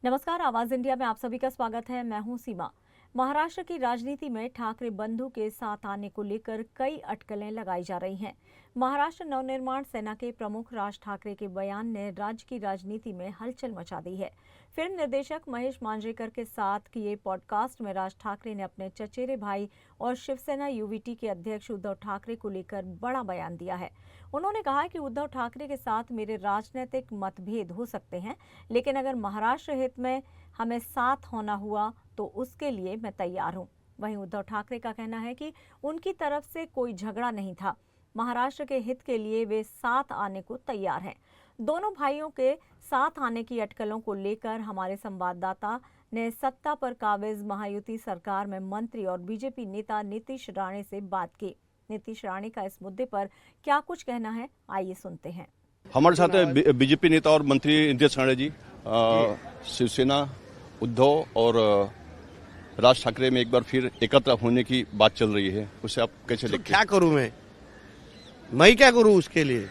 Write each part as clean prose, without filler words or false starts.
नमस्कार, आवाज इंडिया में आप सभी का स्वागत है। मैं हूं सीमा। महाराष्ट्र की राजनीति में ठाकरे बंधु के साथ आने को लेकर कई अटकलें लगाई जा रही हैं। महाराष्ट्र नवनिर्माण सेना के प्रमुख राज ठाकरे के बयान ने राज्य की राजनीति में हलचल मचा दी है। फिल्म निर्देशक महेश मांजरेकर के साथ किए पॉडकास्ट में राज ठाकरे ने अपने चचेरे भाई और शिवसेना यूवीटी के अध्यक्ष उद्धव ठाकरे को लेकर बड़ा बयान दिया है। उन्होंने कहा कि उद्धव ठाकरे के साथ मेरे राजनीतिक मतभेद हो सकते हैं, लेकिन अगर महाराष्ट्र हित में हमें साथ होना हुआ तो उसके लिए मैं तैयार हूं। वहीं उद्धव ठाकरे का कहना है कि उनकी तरफ से कोई झगड़ा नहीं था, महाराष्ट्र के हित के लिए वे साथ आने को तैयार हैं। दोनों भाइयों के साथ आने की अटकलों को लेकर हमारे संवाददाता ने सत्ता पर काबिज महायुति सरकार में मंत्री और बीजेपी नेता नीतीश राणे से बात की। नीतीश राणे का इस मुद्दे पर क्या कुछ कहना है, आइए सुनते हैं। हमारे साथ है बीजेपी नेता और मंत्री नीतीश राणे जी। शिवसेना, उद्धव और राज ठाकरे में एक बार फिर एकत्र होने की बात चल रही है, उसे आप कैसे देखते हैं? क्या करूं मैं क्या करूं उसके लिए?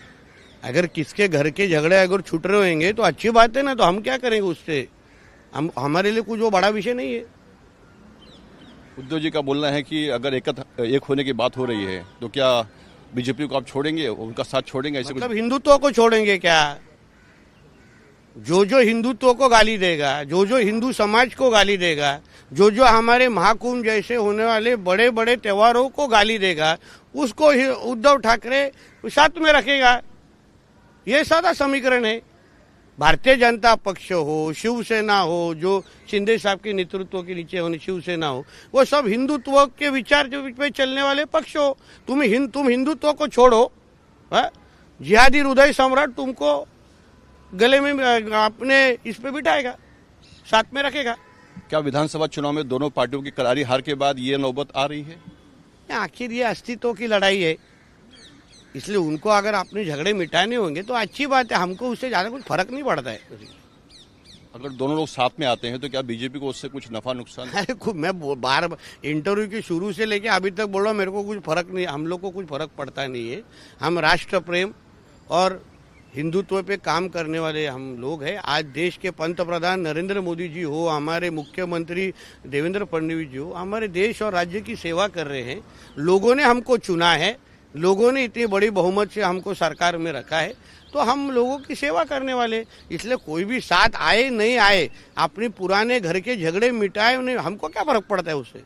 अगर किसके घर के झगड़े अगर छूट रहे होंगे तो अच्छी बात है ना, तो हम क्या करेंगे उससे? हमारे लिए कुछ वो बड़ा विषय नहीं है। उद्धव जी का बोलना है कि अगर एक होने की बात हो रही है तो क्या बीजेपी को आप छोड़ेंगे, उनका साथ छोड़ेंगे? ऐसे मतलब हिंदुत्व को छोड़ेंगे क्या? जो हिंदुत्व को गाली देगा, जो हिंदू समाज को गाली देगा, जो हमारे महाकुंभ जैसे होने वाले बड़े बड़े त्योहारों को गाली देगा, उसको उद्धव ठाकरे साथ में रखेगा। ये सादा समीकरण है। भारतीय जनता पक्ष हो, शिवसेना हो, जो शिंदे साहब के नेतृत्व के नीचे होने शिवसेना हो, वो सब हिंदुत्व के विचार पे चलने वाले पक्ष हो। तुम हिंदुत्व को छोड़ो, जिहादी हृदय सम्राट तुमको गले में अपने इस पे बिठाएगा, साथ में रखेगा। क्या विधानसभा चुनाव में दोनों पार्टियों की करारी हार के बाद ये नौबत आ रही है? आखिर ये अस्तित्व की लड़ाई है, इसलिए उनको अगर अपने झगड़े मिटाने होंगे तो अच्छी बात है। हमको उससे ज्यादा कुछ फर्क नहीं पड़ता है। अगर दोनों लोग साथ में आते हैं तो क्या बीजेपी को उससे कुछ नफा नुकसान? मैं बार इंटरव्यू के शुरू से लेके अभी तक बोल रहा हूँ, मेरे को कुछ फर्क नहीं, हम लोग को कुछ फर्क पड़ता नहीं है। हम राष्ट्र प्रेम और हिंदुत्व पे काम करने वाले हम लोग हैं। आज देश के पंतप्रधान नरेंद्र मोदी जी हो, हमारे मुख्यमंत्री देवेंद्र फडणवीस जी हो, हमारे देश और राज्य की सेवा कर रहे हैं। लोगों ने हमको चुना है, लोगों ने इतनी बड़ी बहुमत से हमको सरकार में रखा है, तो हम लोगों की सेवा करने वाले। इसलिए कोई भी साथ आए नहीं आए, अपने पुराने घर के झगड़े मिटाए, उन्हें हमको क्या फर्क पड़ता है उससे?